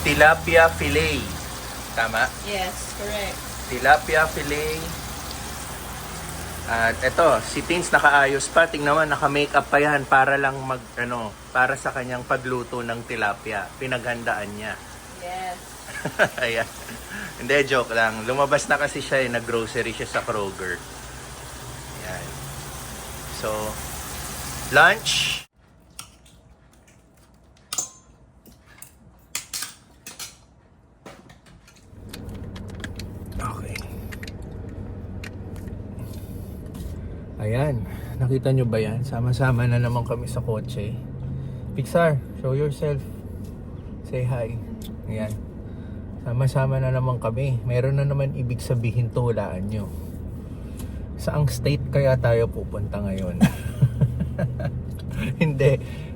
tilapia fillet. Tama? Yes, correct. Tilapia fillet. At eto, si Tins nakaayos pa. Tingnan mo, naka-makeup pa yan para lang para sa kanyang pagluto ng tilapia. Pinaghandaan niya. Yes. Ayan. Hindi, joke lang. Lumabas na kasi siya, nag-grocery siya sa Kroger. Ayan. So, lunch. Okay. Ayan. Nakita nyo ba yan? Sama-sama na naman kami sa kotse. Pixar, show yourself. Say hi. Ayan. Sama-sama na naman kami. Meron na naman ibig sabihin to, hulaan nyo. Saang state kaya tayo pupunta ngayon?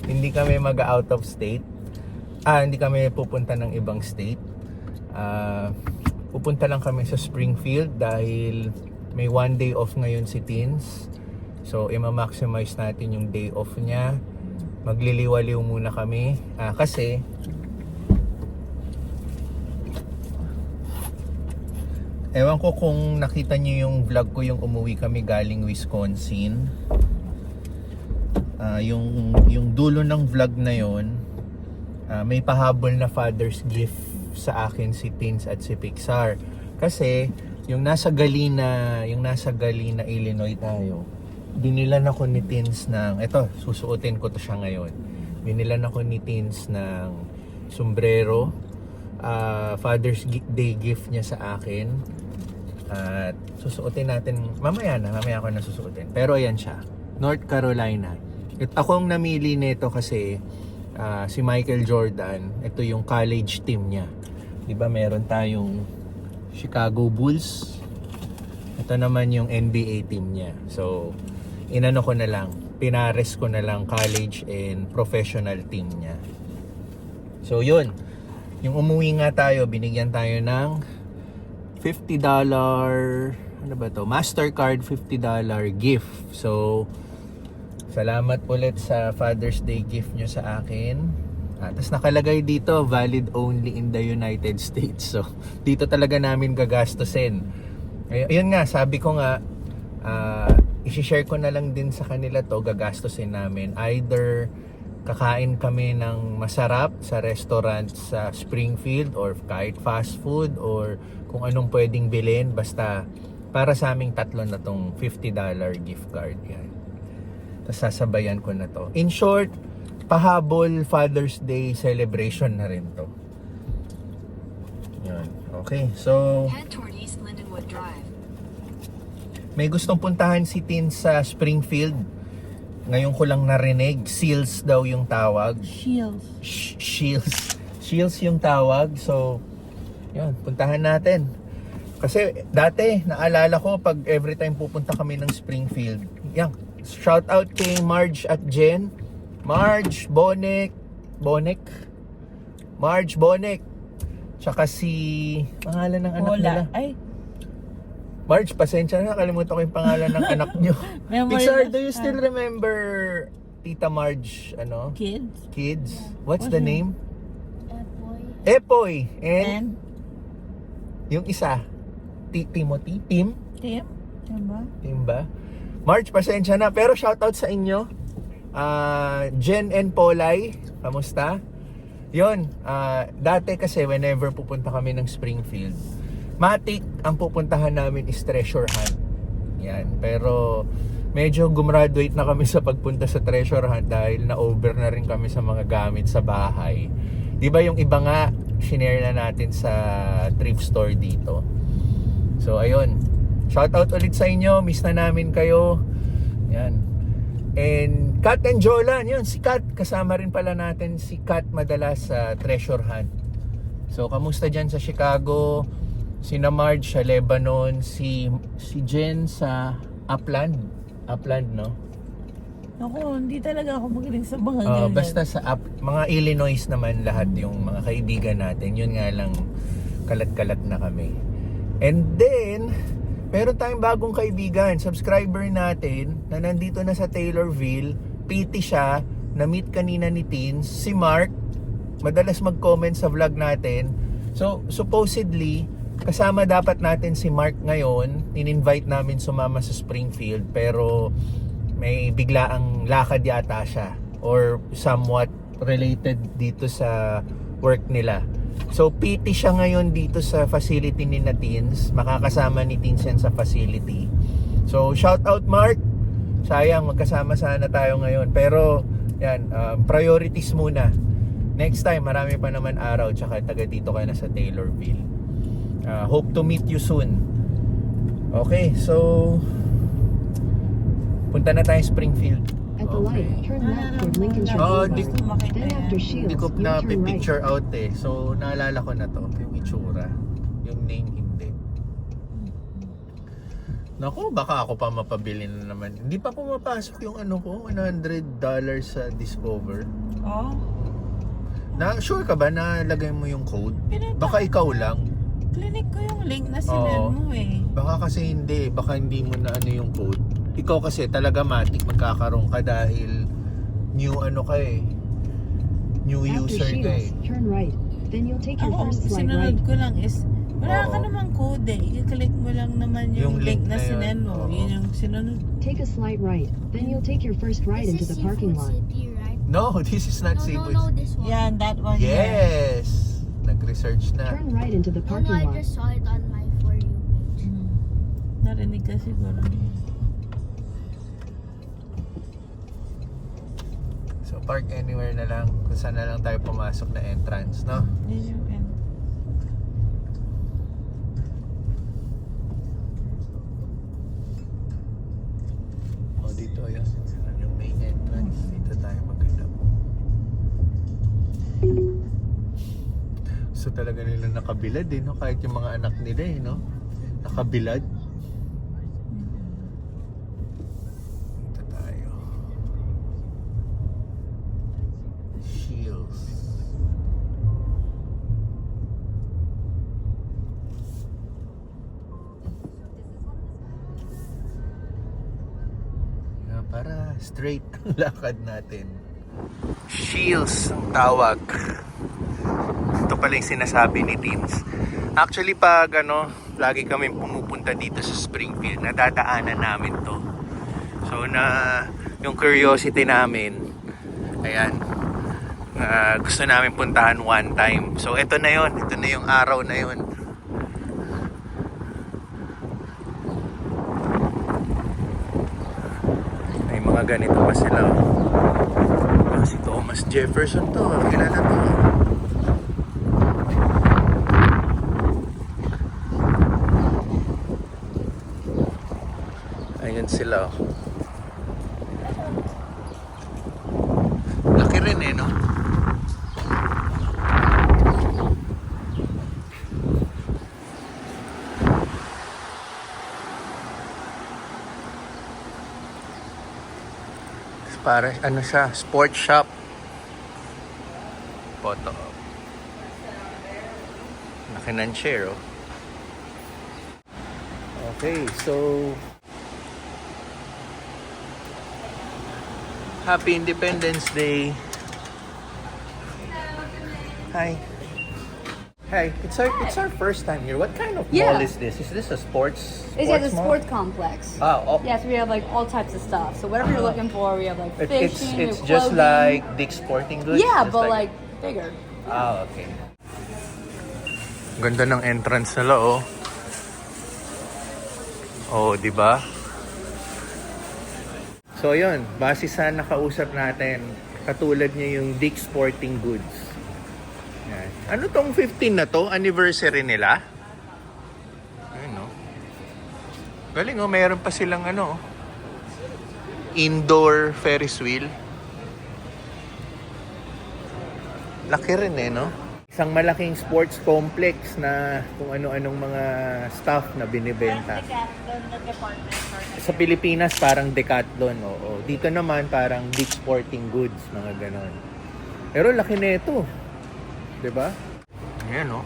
Hindi kami mag-out of state. Hindi kami pupunta ng ibang state. Pupunta lang kami sa Springfield dahil may one day off ngayon si Teens. So, ima-maximize natin yung day off niya. Magliliwaliw muna kami. Kasi ewan ko kung nakita niyo yung vlog ko, yung umuwi kami galing Wisconsin. Yung dulo ng vlog na yon, may pahabol na Father's gift sa akin si Tins at si Pixar. Kasi yung nasa Galena, Illinois tayo, binilan ako ni Tins ng, eto, susuotin ko to siya ngayon. Binilan ako ni Tins ng sombrero. Father's Day gift niya sa akin. At susuotin natin mamaya ako na susuotin, pero ayan siya, North Carolina. Ako ang namili nito kasi si Michael Jordan, ito yung college team niya, di ba? Meron tayong Chicago Bulls, ito naman yung NBA team niya. So inano ko na lang, pinares ko na lang college and professional team niya. So yun, yung umuwi nga tayo, binigyan tayo ng $50, ano ba to? Mastercard $50 gift. So, salamat ulit sa Father's Day gift nyo sa akin. Tapos nakalagay dito, valid only in the United States. So, dito talaga namin gagastusin. Ayun nga, sabi ko nga, isi-share ko na lang din sa kanila to, gagastusin namin. Either kakain kami ng masarap sa restaurant sa Springfield or kahit fast food or kung anong pwedeng bilhin, basta para sa aming tatlo na tong $50 gift card yan. Tapos sasabayan ko na to. In short, pahabol Father's Day celebration na rin to. Yan. Okay, so Head toward East Lindenwood Drive. may gustong puntahan si Tin sa Springfield. Ngayon ko lang narinig, Seals daw yung tawag. Shields yung tawag. So, yun, puntahan natin. Kasi dati, naalala ko pag every time pupunta kami ng Springfield, yan, shout out kay Marge at Jen. Marge Bonek. Tsaka si, pangalan ng anak nila. Ay, Marge, pasensya na, kalimutan ko yung pangalan ng anak nyo. Pixar, do you still remember Tita Marge, Kids? What's the name? Epoy. And yung isa, Timothy? Tim ba? Marge, pasensya na. Pero shoutout sa inyo. Jen and Polay, kamusta? Yun, dati kasi whenever pupunta kami ng Springfield, matik ang pupuntahan namin is treasure hunt. Yan, pero medyo gumraduate na kami sa pagpunta sa treasure hunt dahil na-over na rin kami sa mga gamit sa bahay. Di ba yung iba nga, shinare na natin sa thrift store dito. So, ayun. Shoutout ulit sa inyo. Miss na namin kayo. Yan. And Kat and Jolan, yun, si Kat. Kasama rin pala natin si Kat madalas sa treasure hunt. So, kamusta dyan sa Chicago? Si Marge sa Lebanon. Si Jen sa Upland, no? Ako, hindi talaga ako magaling sa mga ganyan. Basta sa mga Illinois naman lahat yung mga kaibigan natin. Yun nga lang, kalat-kalat na kami. And then, meron tayong bagong kaibigan, subscriber natin, na nandito na sa Taylorville. PT siya, na-meet kanina ni Teens, si Mark. madalas mag-comment sa vlog natin. So, supposedly, kasama dapat natin si Mark ngayon. In-invite namin sumama sa Springfield, pero may biglaang lakad yata siya or somewhat related dito sa work nila. So, PT siya ngayon dito sa facility ni Teens. Makakasama ni Teens yan sa facility. So, shout out Mark! Sayang, magkasama sana tayo ngayon. Pero, yan, priorities muna. Next time, marami pa naman araw. Tsaka taga dito kayo na sa Taylorville. Hope to meet you soon. Okay, so punta na tayo Springfield. At the light, turn left toward Lincoln Oh, Boulevard. Then after Shields, Hindi ko na turn right. picture out eh. So, naalala ko na to. Yung itsura. Yung name hindi. Naku, baka ako pa mapabili na naman. Hindi pa pumapasok yung ano ko, $100 sa Discover. Oh, Sure ka ba na lagay mo yung code? Pinunta- Baka ikaw lang. clinic ko yung link na sinend Oo. mo eh. Baka kasi hindi. Baka hindi mo na ano yung code. Ikaw kasi talaga matik magkakaroon ka dahil new ano ka eh. New After user ka eh. Shields, turn right. Then you'll take your Ako, first slide sinunod right. ko lang is, wala ka Oo. namang code eh. I-click mo lang naman yung, Yung link link na na yun. sinend mo. Oo. Yun yung sinunod. Take a slide right. Then you'll take your first right into the parking lot. City, right? No, this is not No, Cebu. no, this one. Yan, that one. Yeah. Yes! Nag-research na. Turn right into the No, parking I lot. just saw it on my For You page. Narinig ka siguro. So park anywhere na lang. Kung saan na lang tayo pumasok na entrance, no? Yun yung end. O dito, ayun. Yan yung main entrance. Dito tayo maghanap. So talaga nila nakabilad eh, no? Kahit yung mga anak nila eh, no? Nakabilad. Dito tayo. Shields. Para straight ang lakad natin. Shields ang tawag. Ito pala yung sinasabi ni Teens. Actually pag lagi kami pumupunta dito sa Springfield, nadadaanan namin to. So yung curiosity namin, ayan, gusto namin puntahan one time. So ito na yon, ito na yung araw na yon. May mga ganito pa sila. Si Thomas Jefferson to, kilala to. Ayan sila. Laki rin eh, no? Para ano siya, sports shop. Photo op. Laki ng chair, oh. Okay, so Happy Independence Day. Hi. Hi, it's our first time here. What kind of Yeah. mall is this? Is this a sports It's a mall? sports complex. Oh, Yes, we have like all types of stuff. So whatever you're looking for, we have like fishing, it's we have just clothing. like Dick's Sporting Goods. Yeah, just but like bigger. Ah, okay. Ganda ng entrance nila, oh. Oh, di ba? So, yun. Base sa nakausap natin, katulad niya yung Dick's Sporting Goods. Yan. Ano tong 15 na to? Anniversary nila? Ayun, no? Galing, oh. Mayroon pa silang indoor Ferris wheel. Laki rin eh, no? Isang malaking sports complex na kung ano-anong mga stuff na binibenta. Sa Pilipinas parang Decathlon, oo. Dito naman parang Dick's Sporting Goods, mga ganon. Pero laki na ito. 'Di ba? Ayan, no?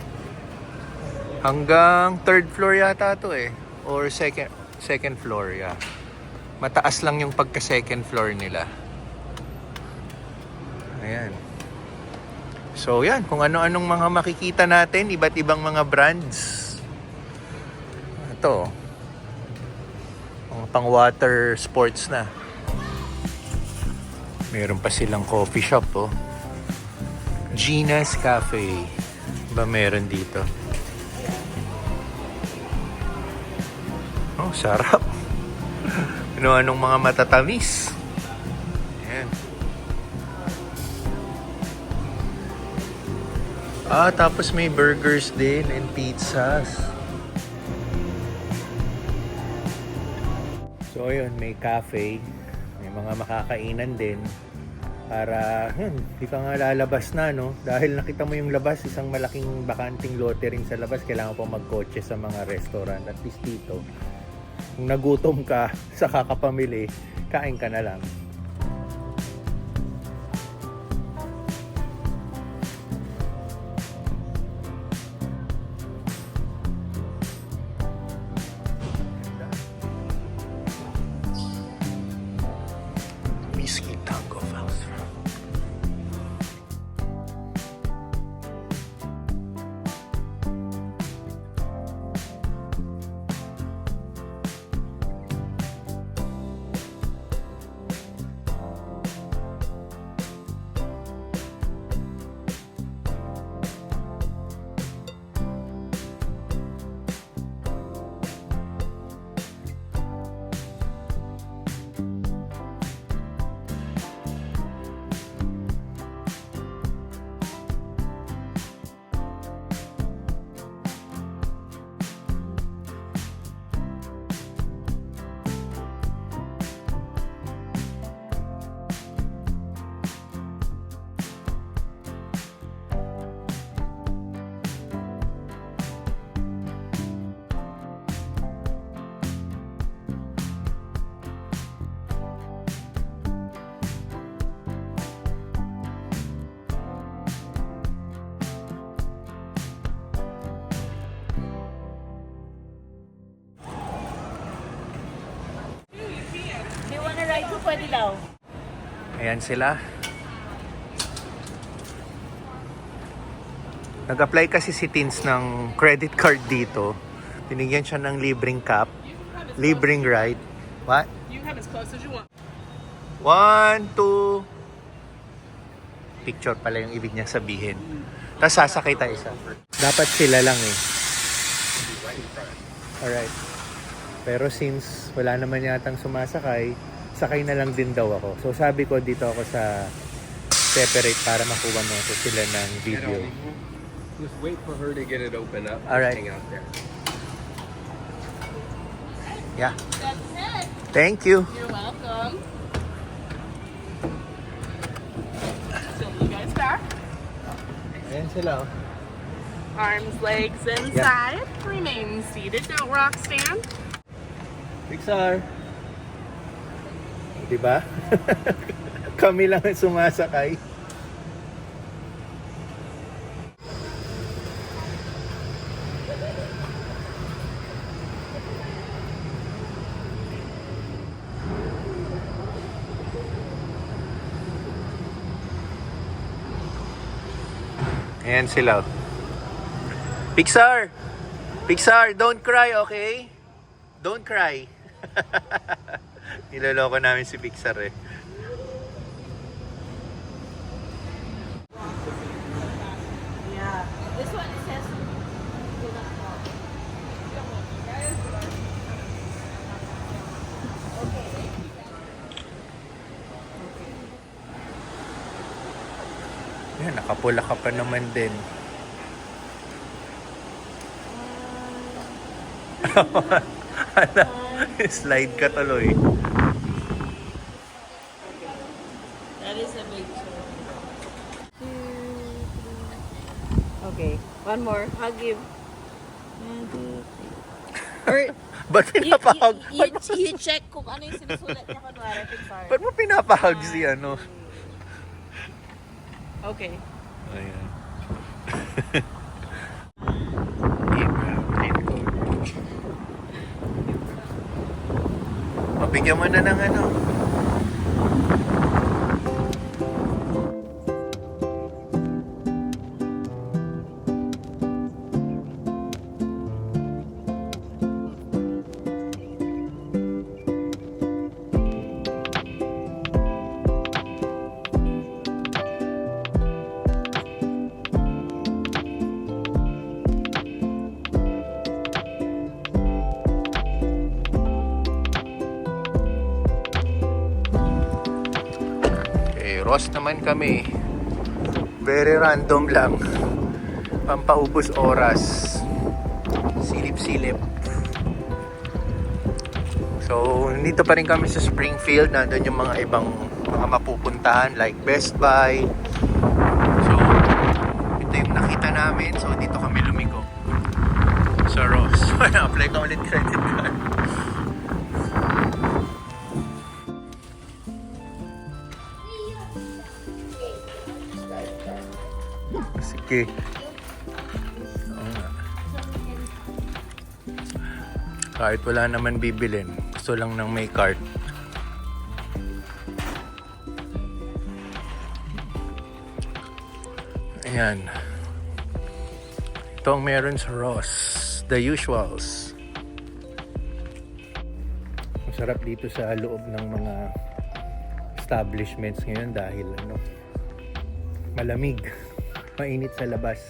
Hanggang third floor yata to eh. Or second floor, yeah. Mataas lang yung pagka second floor nila. Ayan. So yan, kung ano-anong mga makikita natin, iba't ibang mga brands. Ito, mga pang water sports na. Meron pa silang coffee shop, oh. Gina's Cafe. Ba meron dito? Oh, sarap. Ano-anong mga matatamis. Ayan. Tapos may burgers din and pizzas. So ayun, may cafe. May mga makakainan din. Para, di ka nga lalabas na, no? Dahil nakita mo yung labas, isang malaking bakanting lote rin sa labas. Kailangan pa magkotse sa mga restaurant. At least dito, kung nagutom ka sa kakapamili, kain ka na lang. Whiskey Tango House. Do you wanna ride to pwede daw? Ayan sila. Nag-apply kasi si Tins ng credit card dito. Binigyan siya ng libreng cap, libreng ride. What? You can have as close as you want. 1, 2. Picture pala yung ibig niya sabihin. Tapos sasakay tayo isa. Dapat sila lang eh. Alright. Pero since wala naman yatang sumasakay, sakay na lang din daw ako. So sabi ko dito ako sa separate para makuha mo ko sila ng video. Just wait for her to get it open up. All right. Hang out there. Yeah. Thank you. You're welcome. So you guys back. Ayan sila oh. Arms, legs inside. Remain seated. Don't rock stand. Pixar. Diba? Kami lang ang sumasakay. Ayan sila. Pixar! Pixar, don't cry, okay? Don't cry. Niloloko namin si Pixar eh. Yeah. This one says Yan, nakapula ka pa naman din. Slide ka tuloy. that is a big chair. Okay, one more. Hug you. Or Ba't pinapahag? you check kung ano yung sinusulat niya kunwari, Pixar. Ba't mo pinapahag si ano? Okay. Ayan. Mabigyan mo na ng ano. Ross naman kami. Very random lang. Pampaubos oras. Silip-silip. So, nandito pa rin kami sa Springfield. Nandun yung mga ibang mga mapupuntahan like Best Buy. So, ito yung nakita namin. So, dito kami lumigo. Sa Ross. Apply ka ulit credit card. Sige. Oo nga. Kahit wala naman bibilin, gusto lang ng may card. Ayan. Ito ang meron sa Ross. The usuals. Masarap dito sa loob ng mga establishments ngayon dahil malamig. Mainit sa labas.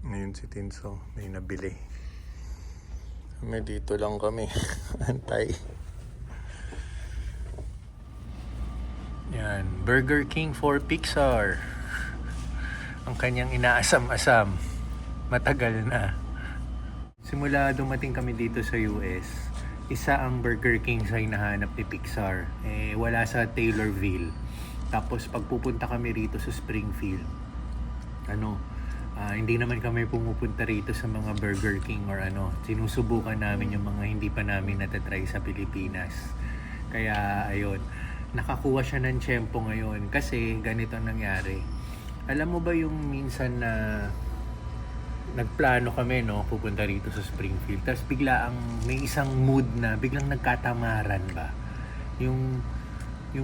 Ngayon si Tinso may nabili. Kami dito lang kami. Antay. Yan. Burger King for Pixar. Ang kanyang inaasam-asam. Matagal na. Simula dumating kami dito sa US, isa ang Burger King sa hinahanap ni Pixar. Wala sa Taylorville. Tapos pagpupunta kami rito sa Springfield, hindi naman kami pumupunta rito sa mga Burger King or sinusubukan namin yung mga hindi pa namin natatry sa Pilipinas. Kaya ayun, nakakuha siya ng tiyempo ngayon kasi ganito ang nangyari. Alam mo ba yung minsan na nagplano kami pupunta rito sa Springfield, tapos bigla may isang mood na biglang nagkatamaran ba? Yung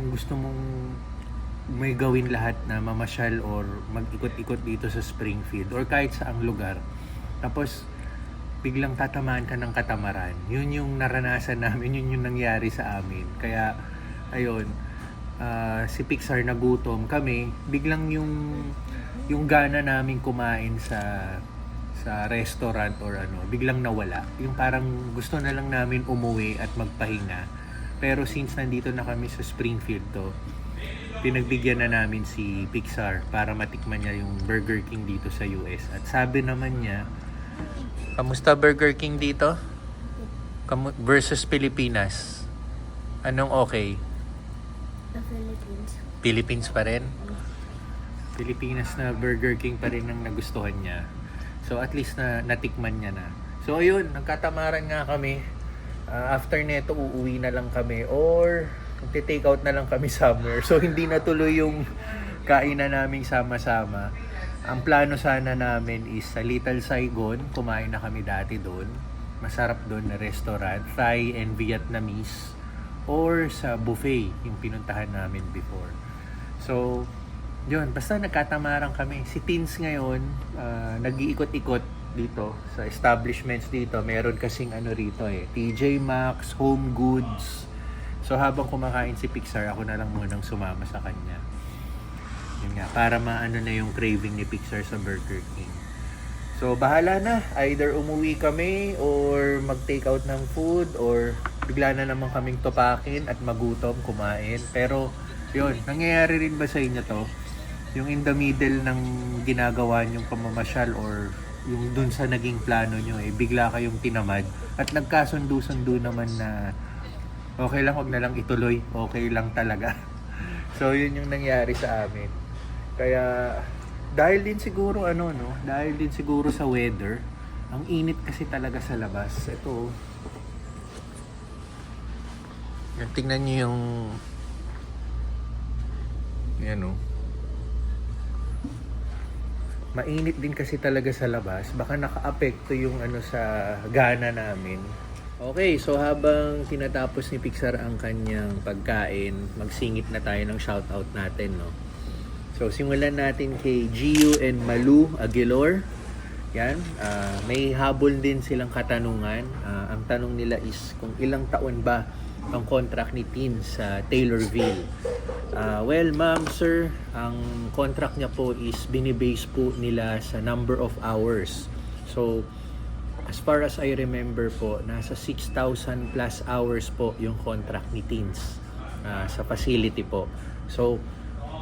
gusto mong may gawin lahat na mamasyal or mag-ikot-ikot dito sa Springfield or kahit saang lugar. Tapos biglang tatamaan ka ng katamaran. Yun yung naranasan namin, yun yung nangyari sa amin. Kaya ayun, si Pixar nagutom kami, biglang yung gana namin kumain sa restaurant or biglang nawala. Yung parang gusto na lang namin umuwi at magpahinga. Pero since nandito na kami sa Springfield pinagbigyan na namin si Pixar para matikman niya yung Burger King dito sa US. At sabi naman niya, kamusta Burger King dito? Versus Pilipinas? Anong okay? The Philippines. Philippines pa rin? Pilipinas na Burger King pa rin ang nagustuhan niya. So at least natikman niya na. So ayun, nagkatamaran nga kami. After neto, uuwi na lang kami or magte-take out na lang kami somewhere. So hindi natuloy yung kainan namin sama-sama. Ang plano sana namin is sa Little Saigon, kumain na kami dati doon. Masarap doon na restaurant, Thai and Vietnamese, or sa buffet yung pinuntahan namin before. So yun, basta nagkatamaran kami. Si Teens ngayon, nag-iikot-ikot dito sa establishments dito. Meron kasing rito TJ Maxx, Home Goods. So habang kumakain si Pixar, ako na lang munang sumama sa kanya. Yun nga, para maano na yung craving ni Pixar sa Burger King. So bahala na, either umuwi kami or mag-take out ng food or bigla na naman kaming tupakin at magutom, kumain. Pero yun, nangyayari rin ba sa inyo to? Yung in the middle ng ginagawa nyong pamamasyal or yung dun sa naging plano nyo bigla kayong tinamad at nagkasundo-sundo naman na okay lang, wag na lang ituloy. Okay lang talaga. So, yun yung nangyari sa amin. Kaya, Dahil din siguro dahil din siguro sa weather. Ang init kasi talaga sa labas. Ito. Yan, tingnan niyo yung mainit din kasi talaga sa labas. Baka naka-apekto yung sa gana namin. Okay, so habang tinatapos ni Pixar ang kanyang pagkain, magsingit na tayo ng shoutout natin, no? So, simulan natin kay Gio and Malu Aguilar. Yan, may habol din silang katanungan. Ang tanong nila is kung ilang taon ba ang contract ni Teens sa Taylorville. Well, ma'am, sir, ang contract niya po is binibase po nila sa number of hours. So, as far as I remember po, nasa 6,000 plus hours po yung contract ni Teens sa facility po. So,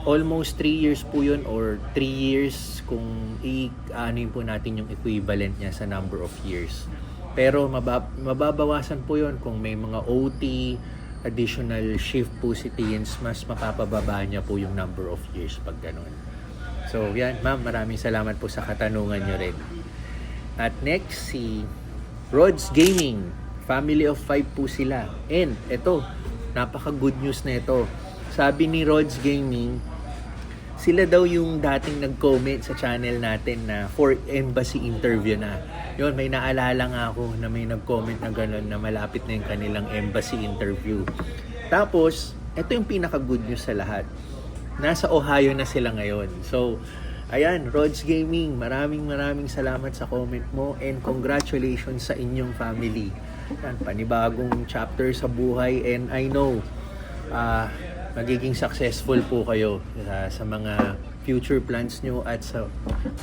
almost 3 years po yun, or 3 years kung i-anuin po natin yung equivalent niya sa number of years. Pero mababawasan po yun kung may mga OT, additional shift po si Teens, mas mapapababa niya po yung number of years pag ganun. So yan, ma'am, maraming salamat po sa katanungan nyo rin. At next, si Rods Gaming. Family of 5 po sila. And ito, napaka good news na ito. Sabi ni Rods Gaming, sila daw yung dating nag-comment sa channel natin na for embassy interview na. Yun, may naalala nga ako na may nag-comment na gano'n na malapit na yung kanilang embassy interview. Tapos, ito yung pinaka-good news sa lahat. Nasa Ohio na sila ngayon. So, ayan, Rods Gaming, maraming salamat sa comment mo and congratulations sa inyong family. Yan, panibagong chapter sa buhay, and I know, magiging successful po kayo sa mga future plans nyo at sa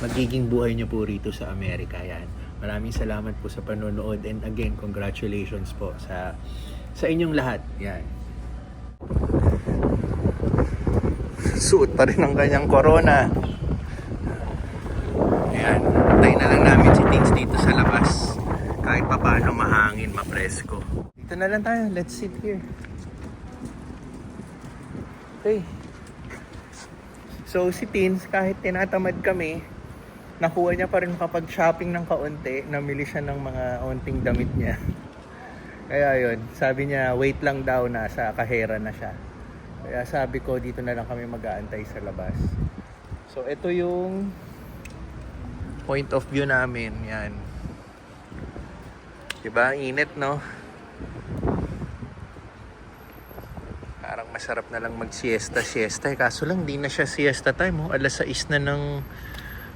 magiging buhay nyo po rito sa Amerika. Yan. Maraming salamat po sa panonood, and again, congratulations po sa inyong lahat. Yan. Suot pa rin ang kanyang corona. Ayan. Tayo na lang namin si Tings dito sa labas. Kahit pa paano mahangin, mapresko. Dito na lang tayo. Let's sit here. Okay. So si Teens, kahit tinatamad kami, nakuha niya pa rin makapag-shopping ng kaunti. Namili siya ng mga onting damit niya. Kaya yun, sabi niya wait lang daw, nasa kahera na siya. Kaya sabi ko dito na lang kami mag-aantay sa labas. So ito yung point of view namin. Yan. Diba? Init, no? Parang masarap na lang mag-siesta. Kaso lang, di na siya siesta time. Oh. Alas 6 na ng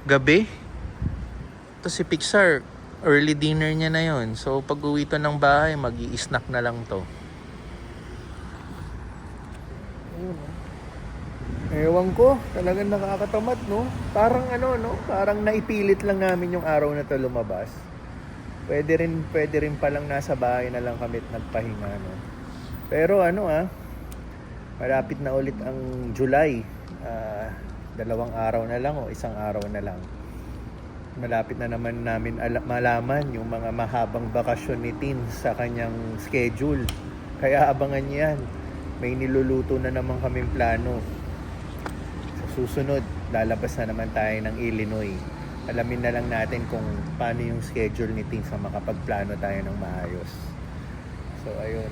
gabi. Ito si Pixar, early dinner niya na yon. So, pag uwi to ng bahay, mag-i-snack na lang to. Ewan ko, talagang nakakatamad, no? Parang parang naipilit lang namin yung araw na to lumabas. Pwede rin palang nasa bahay na lang kami at nagpahinga, no? Pero malapit na ulit ang July. 2 araw na lang o 1 araw na lang. Malapit na naman namin malaman yung mga mahabang bakasyon ni Tin sa kanyang schedule. Kaya abangan niyo yan. May niluluto na naman kaming plano. Sa susunod, lalabas na naman tayo ng Illinois. Alamin na lang natin kung paano yung schedule ni Tin sa makapagplano tayo ng maayos. So, ayun.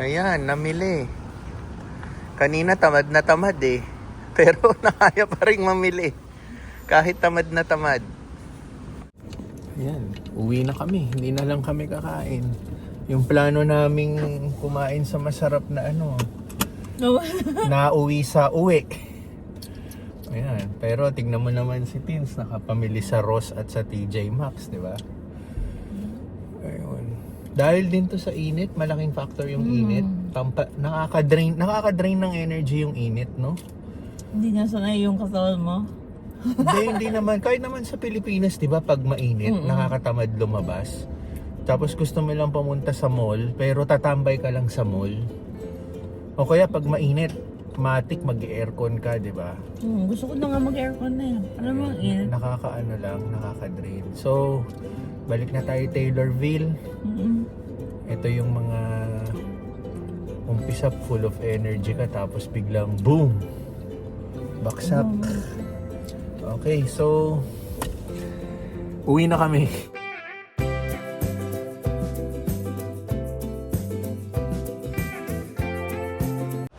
Ayan, namili. Kanina tamad na tamad eh. Pero nakaya pa rin mamili. Kahit tamad na tamad. Ayan, uwi na kami. Hindi na lang kami kakain. Yung plano naming kumain sa masarap na nauwi sa uwi. Ayan, pero tignan mo naman si Tins, nakapamili sa Ross at sa TJ Maxx, di ba? Ayun. Dahil din to sa init, malaking factor yung init. Nakaka-drain ng energy yung init, no? Hindi nga sanay yung katawan mo. Hindi naman. Kahit naman sa Pilipinas, di ba, pag mainit, nakakatamad lumabas. Tapos gusto mo lang pumunta sa mall, pero tatambay ka lang sa mall. O kaya pag mainit, matik mag-aircon ka, di ba? Gusto ko na nga mag-aircon na yan. Alam mo, init. Nakaka-drain. So, balik na tayo Taylorville. Ito yung mga umpisa full of energy ka, tapos biglang boom! baksak. Okay, so uwi na kami.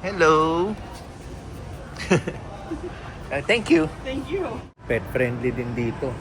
Hello. Thank you. Thank you. Pet friendly din dito.